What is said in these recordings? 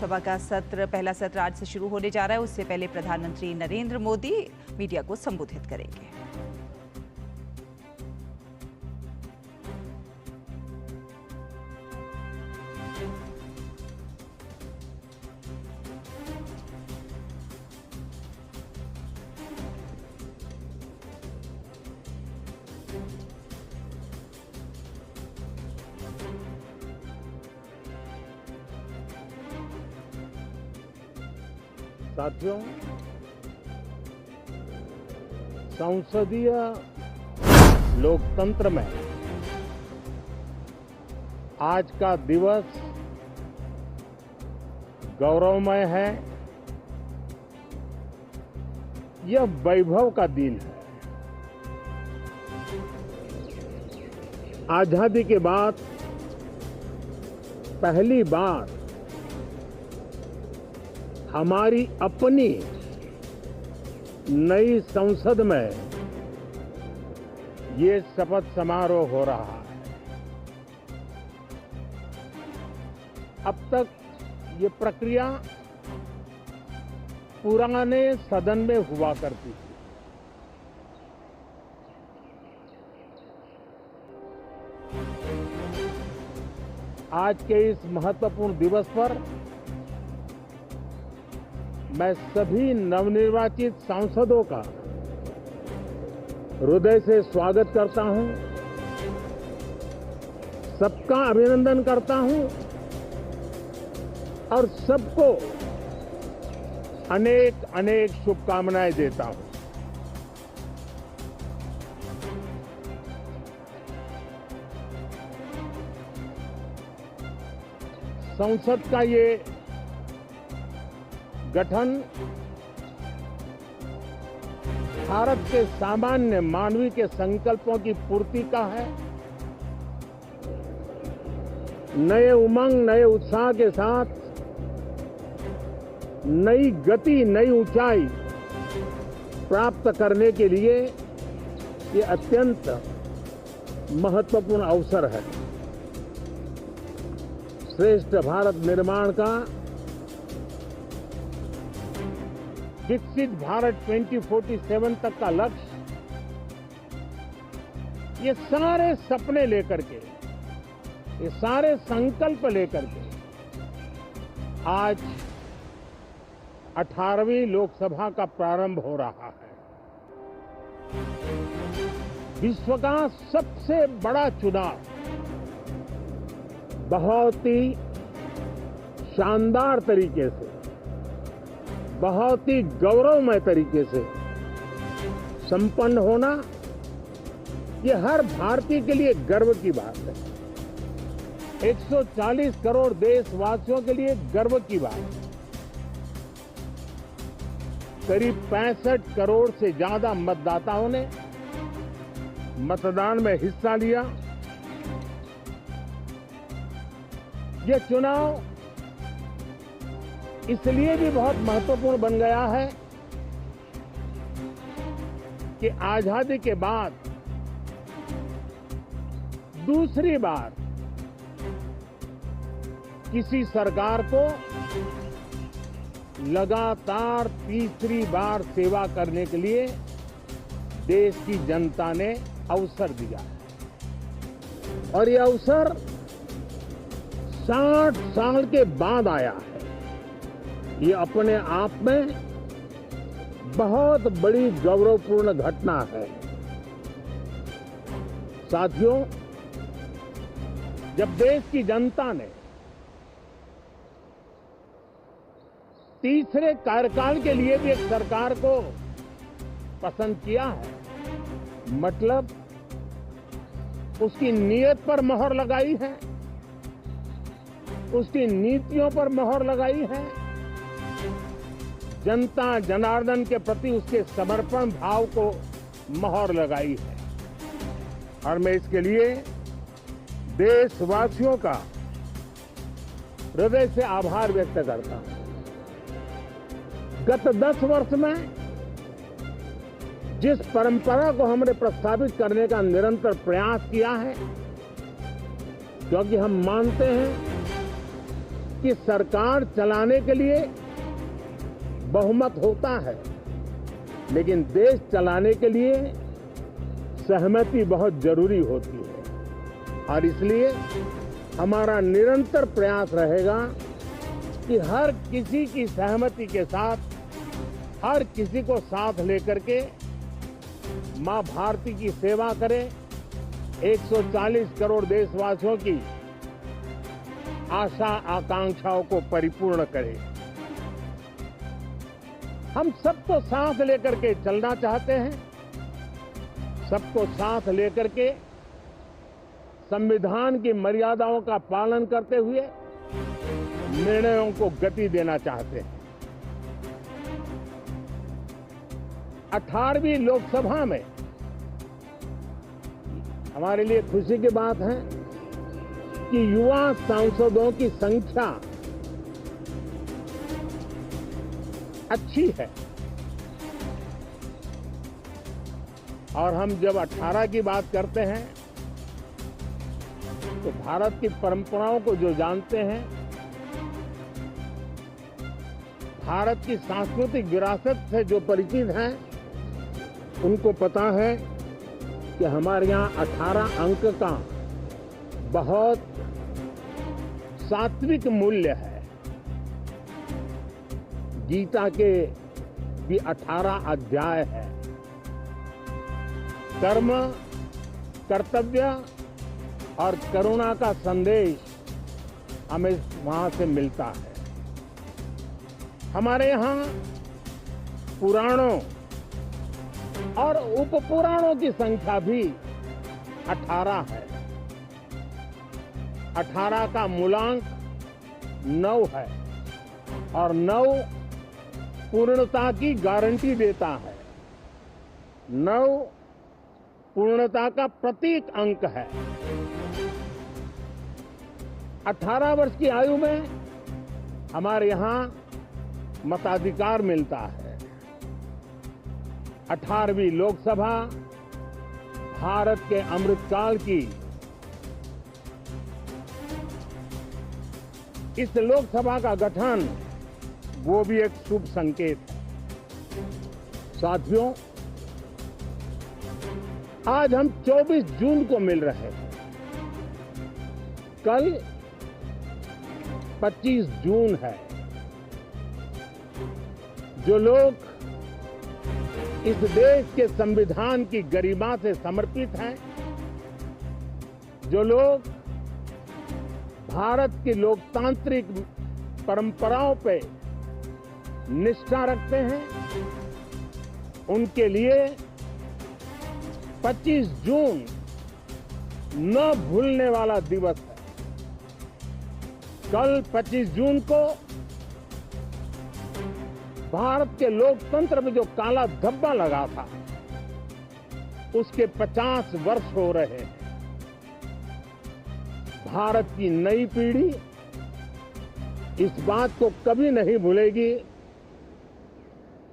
लोकसभा का पहला सत्र आज से शुरू होने जा रहा है। उससे पहले प्रधानमंत्री नरेंद्र मोदी मीडिया को संबोधित करेंगे। साथियों, संसदीय लोकतंत्र में आज का दिवस गौरवमय है। यह वैभव का दिन है। आजादी के बाद पहली बार हमारी अपनी नई संसद में ये शपथ समारोह हो रहा है। अब तक ये प्रक्रिया पुराने सदन में हुआ करती थी। आज के इस महत्वपूर्ण दिवस पर मैं सभी नवनिर्वाचित सांसदों का हृदय से स्वागत करता हूं, सबका अभिनंदन करता हूं और सबको अनेक अनेक शुभकामनाएं देता हूं। संसद का ये गठन भारत के सामान्य मानवीय के संकल्पों की पूर्ति का है। नए उमंग, नए उत्साह के साथ नई गति, नई ऊंचाई प्राप्त करने के लिए ये अत्यंत महत्वपूर्ण अवसर है। श्रेष्ठ भारत निर्माण का विकसित भारत 2047 तक का लक्ष्य, ये सारे सपने लेकर के, ये सारे संकल्प लेकर के आज 18वीं लोकसभा का प्रारंभ हो रहा है। विश्व का सबसे बड़ा चुनाव बहुत ही शानदार तरीके से, बहुत ही गौरवमय तरीके से संपन्न होना, ये हर भारतीय के लिए गर्व की बात है। 140 करोड़ देशवासियों के लिए गर्व की बात है। करीब 65 करोड़ से ज्यादा मतदाताओं ने मतदान में हिस्सा लिया। यह चुनाव इसलिए भी बहुत महत्वपूर्ण बन गया है कि आजादी के बाद दूसरी बार किसी सरकार को लगातार तीसरी बार सेवा करने के लिए देश की जनता ने अवसर दिया है। और यह अवसर 60 साल के बाद आया है। ये अपने आप में बहुत बड़ी गौरवपूर्ण घटना है। साथियों, जब देश की जनता ने तीसरे कार्यकाल के लिए भी एक सरकार को पसंद किया है, मतलब उसकी नीयत पर मोहर लगाई है, उसकी नीतियों पर मोहर लगाई है, जनता जनार्दन के प्रति उसके समर्पण भाव को मोहर लगाई है। और मैं इसके लिए देशवासियों का हृदय से आभार व्यक्त करता हूं। गत 10 वर्ष में जिस परंपरा को हमने प्रस्तावित करने का निरंतर प्रयास किया है, क्योंकि हम मानते हैं कि सरकार चलाने के लिए बहुमत होता है, लेकिन देश चलाने के लिए सहमति बहुत जरूरी होती है। और इसलिए हमारा निरंतर प्रयास रहेगा कि हर किसी की सहमति के साथ, हर किसी को साथ लेकर के मां भारती की सेवा करें, 140 करोड़ देशवासियों की आशा आकांक्षाओं को परिपूर्ण करें। हम सबको साथ लेकर के चलना चाहते हैं, सबको साथ लेकर के संविधान की मर्यादाओं का पालन करते हुए निर्णयों को गति देना चाहते हैं। 18वीं लोकसभा में हमारे लिए खुशी की बात है कि युवा सांसदों की संख्या अच्छी है। और हम जब 18 की बात करते हैं तो भारत की परंपराओं को जो जानते हैं, भारत की सांस्कृतिक विरासत से जो परिचित हैं, उनको पता है कि हमारे यहाँ 18 अंक का बहुत सात्विक मूल्य है। गीता के भी 18 अध्याय है। कर्म, कर्तव्य और करुणा का संदेश हमें वहां से मिलता है। हमारे यहाँ पुराणों और उपपुराणों की संख्या भी 18 है। 18 का मूलांक 9 है और 9 पूर्णता की गारंटी देता है। 9 पूर्णता का प्रतीक अंक है। 18 वर्ष की आयु में हमारे यहाँ मताधिकार मिलता है। 18वीं लोकसभा भारत के अमृतकाल की इस लोकसभा का गठन वो भी एक शुभ संकेत है। साथियों, आज हम 24 जून को मिल रहे हैं। कल 25 जून है। जो लोग इस देश के संविधान की गरिमा से समर्पित हैं, जो लोग भारत की लोकतांत्रिक परंपराओं पे निष्ठा रखते हैं, उनके लिए 25 जून न भूलने वाला दिवस है। कल 25 जून को भारत के लोकतंत्र में जो काला धब्बा लगा था, उसके 50 वर्ष हो रहे हैं। भारत की नई पीढ़ी इस बात को कभी नहीं भूलेगी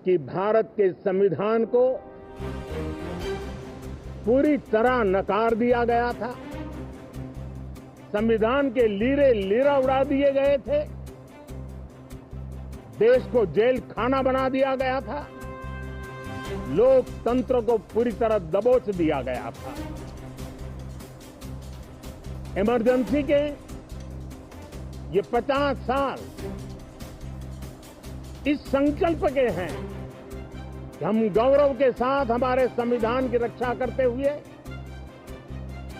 कि भारत के संविधान को पूरी तरह नकार दिया गया था। संविधान के लीरे लीरा उड़ा दिए गए थे। देश को जेल खाना बना दिया गया था। लोकतंत्र को पूरी तरह दबोच दिया गया था। इमरजेंसी के ये 50 साल इस संकल्प के हैं कि हम गौरव के साथ हमारे संविधान की रक्षा करते हुए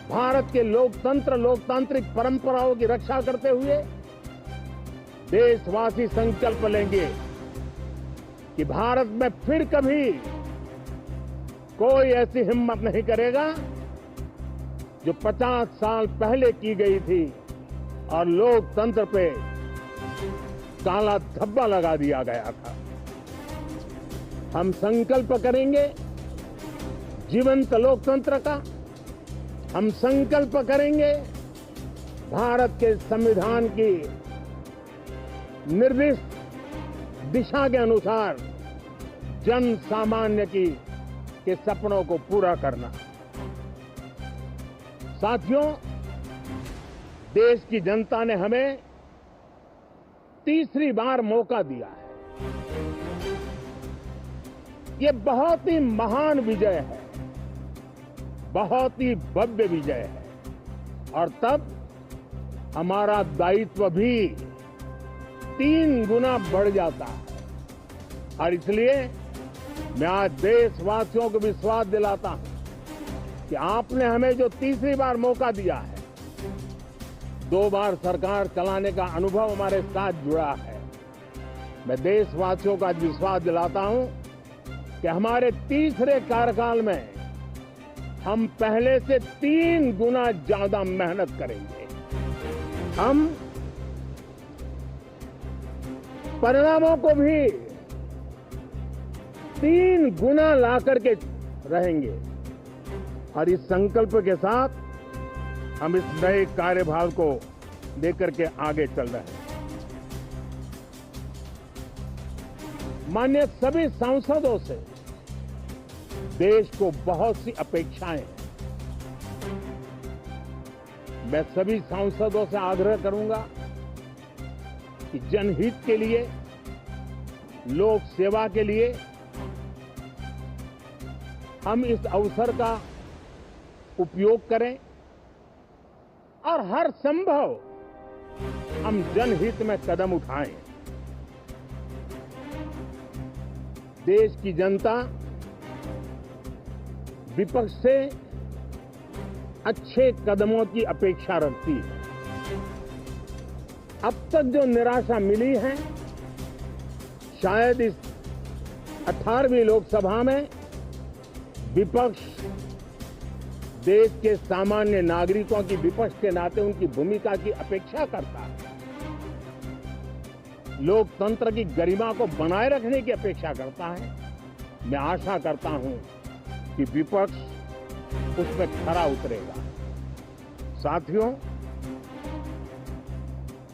भारत के लोकतंत्र, लोकतांत्रिक परंपराओं की रक्षा करते हुए देशवासी संकल्प लेंगे कि भारत में फिर कभी कोई ऐसी हिम्मत नहीं करेगा जो 50 साल पहले की गई थी और लोकतंत्र पे काला धब्बा लगा दिया गया था। हम संकल्प करेंगे जीवंत लोकतंत्र का। हम संकल्प करेंगे भारत के संविधान की निर्दिष्ट दिशा के अनुसार जन सामान्य के सपनों को पूरा करना। साथियों, देश की जनता ने हमें तीसरी बार मौका दिया है, ये बहुत ही महान विजय है, बहुत ही भव्य विजय है। और तब हमारा दायित्व भी 3 गुना बढ़ जाता है। और इसलिए मैं आज देशवासियों को विश्वास दिलाता हूं कि आपने हमें जो तीसरी बार मौका दिया है, 2 बार सरकार चलाने का अनुभव हमारे साथ जुड़ा है। मैं देशवासियों का विश्वास दिलाता हूं कि हमारे तीसरे कार्यकाल में हम पहले से 3 गुना ज्यादा मेहनत करेंगे। हम परिणामों को भी 3 गुना ला करके रहेंगे। और इस संकल्प के साथ हम इस नए कार्यभार को लेकर के आगे चल रहे हैं। माननीय सभी सांसदों से देश को बहुत सी अपेक्षाएं हैं। मैं सभी सांसदों से आग्रह करूंगा कि जनहित के लिए, लोक सेवा के लिए हम इस अवसर का उपयोग करें और हर संभव हम जनहित में कदम उठाएं। देश की जनता विपक्ष से अच्छे कदमों की अपेक्षा रखती है। अब तक जो निराशा मिली है, शायद इस 18वीं लोकसभा में विपक्ष देश के सामान्य नागरिकों की विपक्ष के नाते उनकी भूमिका की अपेक्षा करता है, लोकतंत्र की गरिमा को बनाए रखने की अपेक्षा करता है। मैं आशा करता हूं कि विपक्ष उसमें खरा उतरेगा। साथियों,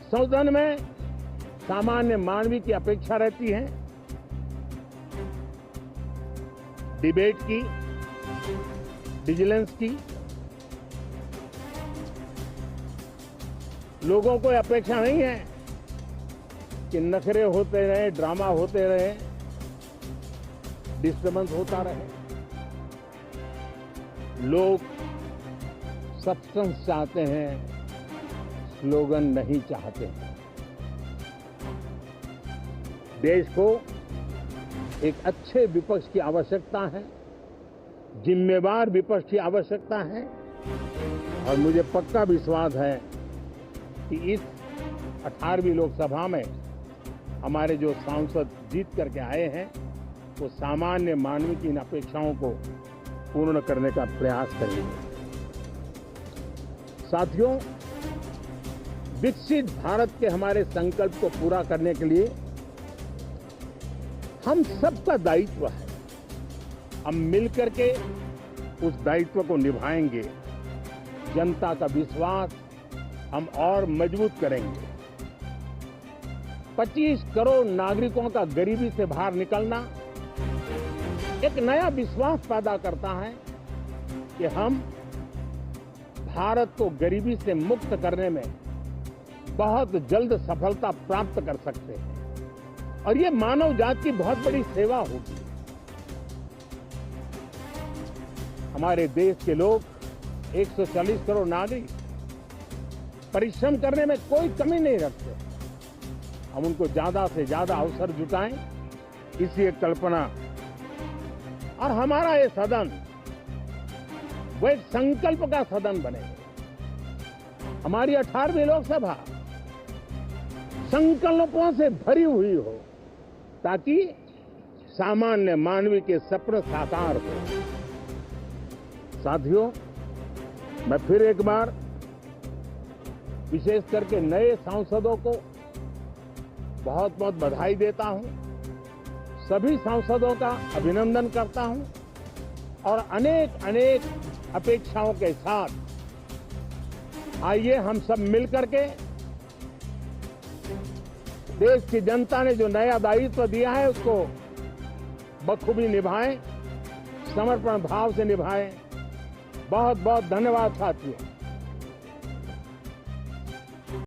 सदन में सामान्य मानवीय की अपेक्षा रहती है डिबेट की, विजिलेंस की। लोगों को अपेक्षा नहीं है कि नखरे होते रहे, ड्रामा होते रहे, डिस्टर्बेंस होता रहे। लोग सब्सटेंस चाहते हैं, स्लोगन नहीं चाहते हैं। देश को एक अच्छे विपक्ष की आवश्यकता है, जिम्मेवार विपक्ष की आवश्यकता है। और मुझे पक्का विश्वास है कि इस 18वीं लोकसभा में हमारे जो सांसद जीत करके आए हैं, वो सामान्य मानवीय की इन अपेक्षाओं को पूर्ण करने का प्रयास करेंगे। साथियों, विकसित भारत के हमारे संकल्प को पूरा करने के लिए हम सबका दायित्व है। हम मिलकर के उस दायित्व को निभाएंगे। जनता का विश्वास हम और मजबूत करेंगे। 25 करोड़ नागरिकों का गरीबी से बाहर निकलना एक नया विश्वास पैदा करता है कि हम भारत को गरीबी से मुक्त करने में बहुत जल्द सफलता प्राप्त कर सकते हैं। और ये मानव जाति की बहुत बड़ी सेवा होगी। हमारे देश के लोग 140 करोड़ नागरिक परिश्रम करने में कोई कमी नहीं रखते। हम उनको ज्यादा से ज्यादा अवसर जुटाएं, इसी एक कल्पना। और हमारा ये सदन वो एक संकल्प का सदन बने। हमारी 18वीं लोकसभा संकल्पों से भरी हुई हो, ताकि सामान्य मानवीय के सपने साकार हो। साथियों, मैं फिर एक बार विशेष करके नए सांसदों को बहुत बहुत बधाई देता हूं। सभी सांसदों का अभिनंदन करता हूं और अनेक अनेक अपेक्षाओं के साथ आइए हम सब मिलकर के देश की जनता ने जो नया दायित्व दिया है उसको बखूबी निभाएं, समर्पण भाव से निभाएं। बहुत बहुत धन्यवाद साथियों।